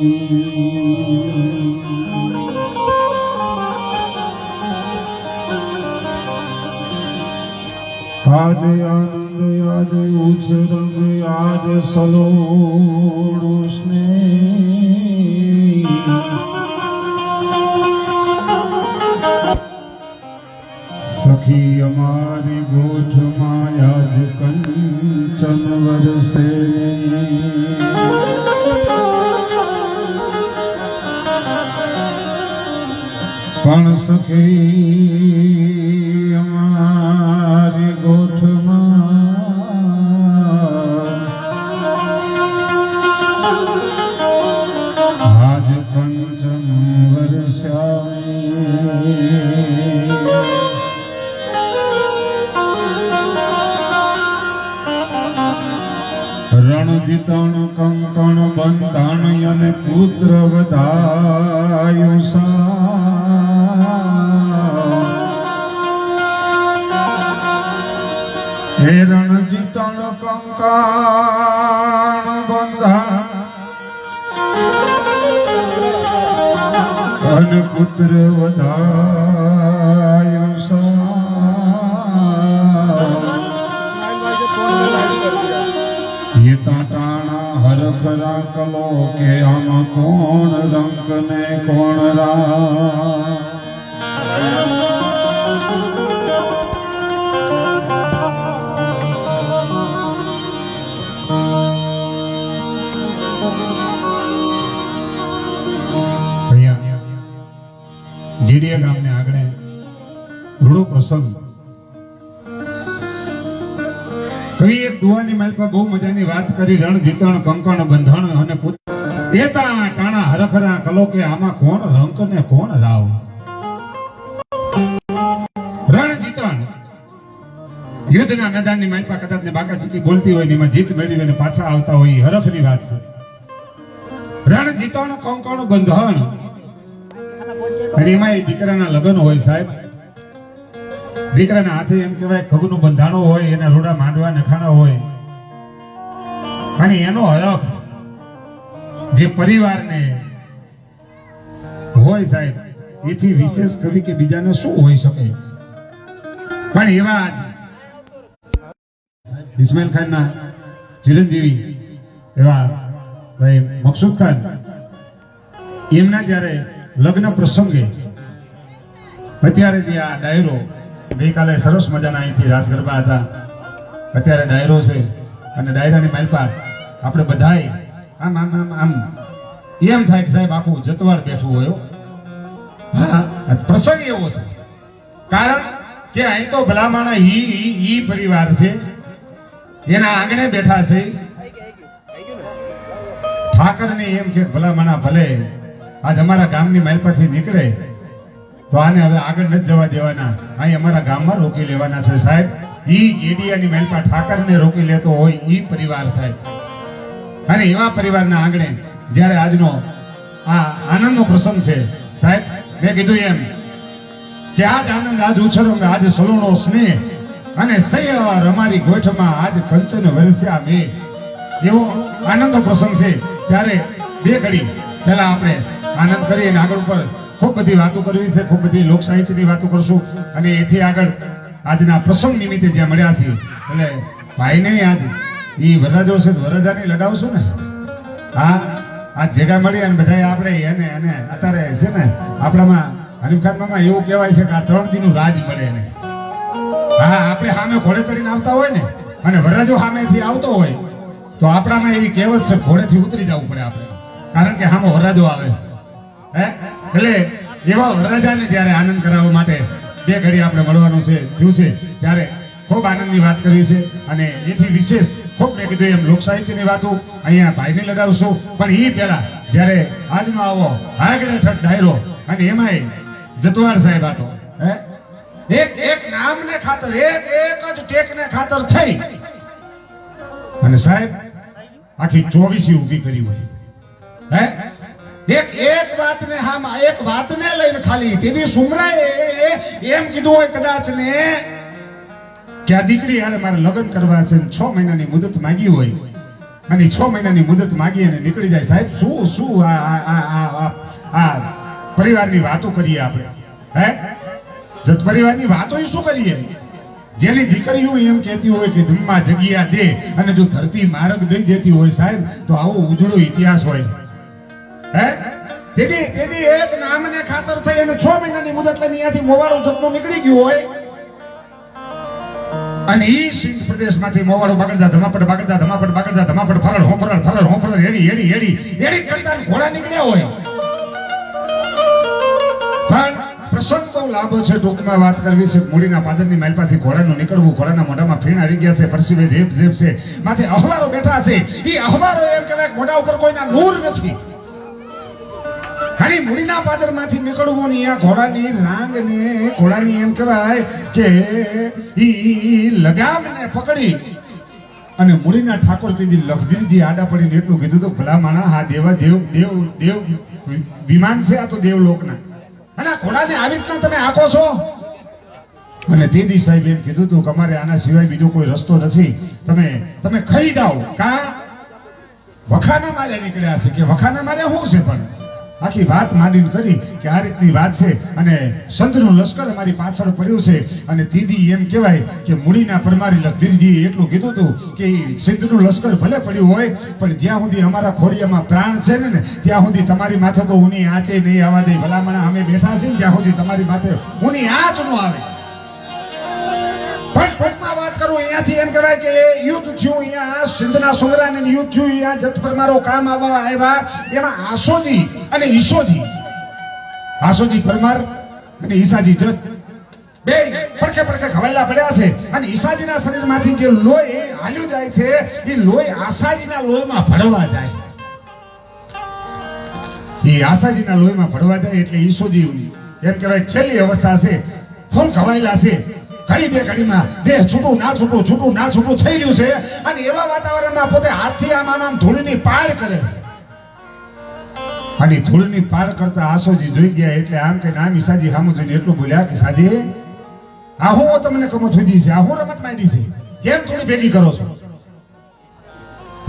આજ આનંદ આજ ઉછરંગ આજ સલોડો સ્નેહ સખી અમારી ગોઠમાં આજ કંચન વરસે પણ સખી અમારી ગોઠમાં આજ કંચન વરસાવે રણજીતણ કંકણ બંધાણ અને પુત્ર વધાયો હે રણજીતણ કંકણ બંધાણ અને પુત્ર વધાયો ये टाटाना हरख राकलो के आमा कोण रंग ने कोण रा डीडिया गाम ने आगणे रूड़ो प्रसंग कवि एक दुआनी माल पर बहु मजानी बात करी रणजीतण कंकण बंधण અને એતા ટાણા હરખરા કલો કે આમાં કોણ રંક ને કોણ રાવ રણજીતણ યુદ્ધના મેદાનની માલ પર કદાચ ને બાકા ચીકી બોલતી હોય ને એમાં જીત મેળવીને પાછા આવતા હોય હરખની વાત છે રણજીતણ કંકણ બંધણ અને એમાં દીકરાના લગ્ન હોય સાહેબ દીકરાના હાથે એમ કહેવાય ખગનું બંધાણો હોય એના રોડા માંડવા નખાણા હોય અને એનો હરખ જે પરિવારને હોય સાહેબ એથી વિશેષ કવિ કે બીજાને શું હોઈ શકે પણ એવા ઇસ્માઇલ ખાનના ચિરંજીવી એવા ભાઈ મકસૂદ ખાન એમના જ્યારે લગ્ન પ્રસંગે અત્યારે જે આ ડાયરો ગઈકાલે સરસ મજાના અહીંથી રાસ ગરબા હતા અત્યારે ડાયરો છે અને ડાયરાની માલપા આપણે બધાય આમ આમ આમ આમ એમ થાય કે સાહેબ આખું જતવાડ બેઠું હોય હા પ્રસંગ એવો છે કારણ કે અહીં તો ભલામાણા ઈ પરિવાર છે એના આંગણે બેઠા છે ઠાકરને એમ કે ભલામાણા ભલે આજ અમારા ગામની માલપાથી નીકળે તો આને હવે આગળ નથી જવા દેવાના અહીં અમારા ગામમાં રોકી લેવાના છે સાહેબ ઈ ગેડિયાની માલપા ઠાકરને રોકી લેતો હોય ઈ પરિવાર સાહેબ અને એવા પરિવારના આંગણે જ્યારે આજનો આ આનંદનો પ્રસંગ છે સાહેબ મેં કીધું એમ કે આજ આનંદ આજ ઉછરંગ આજ સલુણો સ્નેહ અને સૈયવા રમારી ગોઠમાં આજ કંચન વરસ્યા મે એવો આનંદનો પ્રસંગ છે ત્યારે બે ઘડી પહેલા આપણે આનંદ કરીએ અને આગળ ઉપર ખૂબ બધી વાતો કરવી છે ખૂબ બધી લોક સાહિત્યની વાતો કરશું અને એથી આગળ આજના પ્રસંગ નિમિત્તે જ્યાં મળ્યા છે એટલે ભાઈને આજ એ વરરાજો છે વરરાજાને લડાવશું ને હા આજ ભેગા મળી અને બધા આપણે એને અને અત્યારે છે ને આપણામાં હરીફ ખાનમાં એવું કહેવાય છે કે આ 3 દિનનું રાજ મળે એને હા આપણે સામે ઘોડે ચડીને આવતા હોય ને અને વરરાજો સામેથી આવતો હોય તો આપણામાં એવી કહેવત છે ઘોડેથી ઉતરી જવું પડે આપણે કારણ કે સામે વરરાજો આવે છે એટલે એવા વરરાજાને જ્યારે આનંદ કરાવવા માટે બે ઘડી આપણે મળવાનું છે થયું છે ત્યારે ખૂબ આનંદની વાત કરવી છે અને એથી વિશેષ ખૂબ મેં કીધું એમ લોક સાહિત્યની વાતો અહીંયા ભાઈને લગાવશું પણ એ પહેલા જ્યારે આજનો આવો આગળ ઠઠ ડાયરો અને એમાંય જતવાડ સાહેબ હતો એક એક નામને ખાતર એક એક જ ટેકને ખાતર થઈ અને સાહેબ આખી 24 ઊભી કરી હોય એક એક વાતને હામાં એક વાતને લઈને ખાલી તેદી સુમરાએ એમ કીધું હોય કદાચ ને કે આ દીકરી હારે મારે લગ્ન કરવા છે 6 મહિનાની મુદત માંગી હોય અને 6 મહિનાની મુદત માગી અને નીકળી જાય. સાહેબ શું શું આ પરિવારની વાતો કરીએ આપણે? હે, જત પરિવારની વાતો શું કરીએ? જેની દીકરીઓ એમ કહેતી હોય કે ધમ્મા જગ્યા દે, અને જો ધરતી માર્ગ દઈ દેતી હોય સાહેબ, તો આવો ઉજળો ઇતિહાસ હોય. હે, તેથી એક નામને ખાતર થઈ અને 6 મહિનાની મુદત લઈને અહીંયાથી મોવાડો જતનો નીકળી ગયો હોય, અને ઈ સિંધ પ્રદેશમાંથી મોવાડો બગડતા ધમાપડ બગડતા ધમાપડ બગડતા ધમાપડ ફરડ હોફરડ એડી કડતા ઘોડા નીકળ્યા હોય. પણ પ્રસંગ બહુ લાભો છે, ટૂંકમાં વાત કરવી છે. મૂડીના પાદરની માલપાથી ઘોડાનું નીકળવું, ઘોડાના મોઢામાં ફીણ આવી ગયા છે, પરસીવે જેબ છે, માથે અહવારો બેઠા છે. ઈ અહવારો એમ કહેવાય મોઢા ઉપર કોઈના નૂર નથી. ખાલી મૂડીના પાદરમાંથી નીકળવું ને આ ઘોડાની રાંગને, ઘોડાની એમ કહેવાય કે ઈ લગામને પકડી અને મૂડીના ઠાકોરજી લખધીરજી આડા પડીને એટલું કીધું તો ભલા માણા, હા દેવ વિમાન છે, આ તો દેવલોકના, અને આ ઘોડાને આવી રીતના તમે આંકો છો. અને તેદી સાહેબ એમ કીધું હતું કે અમારે આના સિવાય બીજો કોઈ રસ્તો નથી, તમે ખાઈ જાઓ. કા વખાના મારે નીકળ્યા છે કે વખાના મારે શું છે? પણ આખી વાત માંડીને કરી કે આ રીતની વાત છે, અને સંતનું લશ્કર અમારી પાછળ પડ્યું છે. અને દીદી એમ કહેવાય કે મૂડીના પરમારી લખધીરજીએ એટલું કીધું હતું કે સિદ્ધનું લશ્કર ભલે પડ્યું હોય, પણ જ્યાં સુધી અમારા ખોડિયામાં પ્રાણ છે ને ત્યાં સુધી તમારી માથે તો ઊની આંચે નહીં આવવા દે. ભલામણા અમે બેઠા છીએ ત્યાં સુધી તમારી માથે ઊની આંચ ન આવે. પણ ટૂંકમાં વાત કરું, અહીંયાથી એમ કહેવાય કે યુદ્ધ થયું, અહીંયા સિંધના સુમરાને યુદ્ધ થયું, અહીંયા જત પરમારો કામ આવવા આવ્યા. એમાં આસોજી અને આસોજી પરમાર અને ઈસાજી જત બે પડખે ખવાયેલા પડ્યા છે. અને ઈસાજીના શરીરમાંથી જે લોહી હાલ્યું જાય છે, એ લોહી આસાજીના લોહીમાં ભળવા જાય. એ આસાજીના લોહીમાં ભળવા જાય એટલે ઈસોજી એમ કહેવાય છેલ્લી અવસ્થા છે, ફૂલ ખવાયેલા છે. ઘડી બે ઘડીમાં દેહ છૂટું ના છૂટું થઈ રહ્યું છે. અને એવા વાતાવરણમાં પોતે હાથથી આમ ધૂળની પાળ કરે છે. અને ધૂળની પાળ કરતા આસોજી જોઈ ગયા એટલે આમ કે નામ ઈસાજી સામું જોઈને એટલું બોલ્યા કે સાજી, આ હું તમને કમો થઈ છે, આ હું રમત માંડી છે, કેમ થોડી ભેગી કરો છો?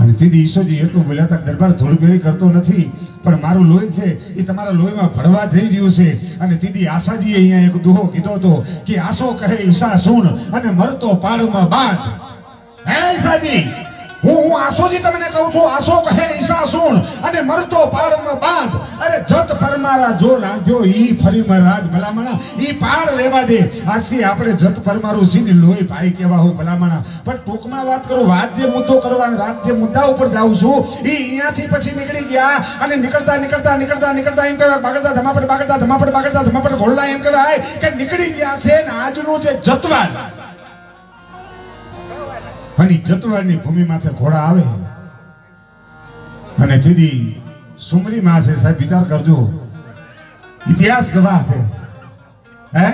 અને દીદી ઈસોજી એટલું બોલ્યા હતા, દરબાર ધૂળ ભેગી કરતો નથી, પણ મારું લોહી છે એ તમારા લોહીમાં ભળવા જઈ રહ્યું છે. અને દીદી આશાજીએ અહીંયા એક દુહો કીધો હતો કે આસો કહે ઈસા સુન અને મરતો પાડમાં બાણ. હે ઈસાજી, હું આસોજી તમને કહું છું, આસો કહે ઈસા સુન અને મરતો પાડમાં બાંધ. અરે જત પરમારા જો રાંધ્યો ઈ ફરી મહારાજ ભલામણા, ઈ પાડ લેવા દે. આજથી આપણે જત પરમારું સીને લોહી ભાઈ કેવા હું ભલામણા. પણ ટૂંકમાં વાત કરું, વાત જે મુદ્દો કરવાનો, વાત જે મુદ્દા ઉપર જાઉં છું, ઈ અહીંયાથી પછી નીકળી ગયા. અને નીકળતા એમ કહેવાય બાગડતા ધમાપડ ઘોડલા એમ કહેવાય કે નીકળી ગયા છે. ને આજનું જે જતવાડ અને જતવાડની ભૂમિ માથે ઘોડા આવે અને દીદી સુમરી માં છે. સાહેબ વિચાર કરજો, ઇતિહાસ ગવાહ છે, હે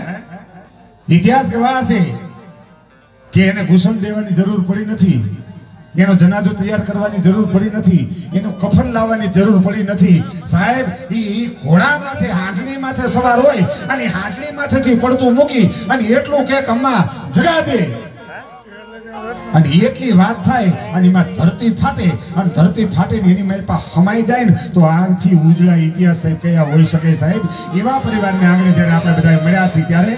ઇતિહાસ ગવાહ છે કે એને ઘૂસણ દેવાની જરૂર પડી નથી, એનો જનાજો તૈયાર કરવાની જરૂર પડી નથી, એનું કફન લાવવાની જરૂર પડી નથી. સાહેબ ઈ ઘોડા માથે હાંડણી માથે સવાર હોય અને હાંડણી માથેથી પડતું મૂકી અને એટલું કે અમ્મા જગા દે, અને એટલી વાત થાય અને એમાં ધરતી ફાટે, અને ધરતી ફાટે ને એની માલપા હમાઈ જાય ને તો આથી ઉજળા ઇતિહાસ સાહેબ કયા હોઈ શકે? સાહેબ એવા પરિવારને આગળ જયારે આપણે બધા મળ્યા છીએ ત્યારે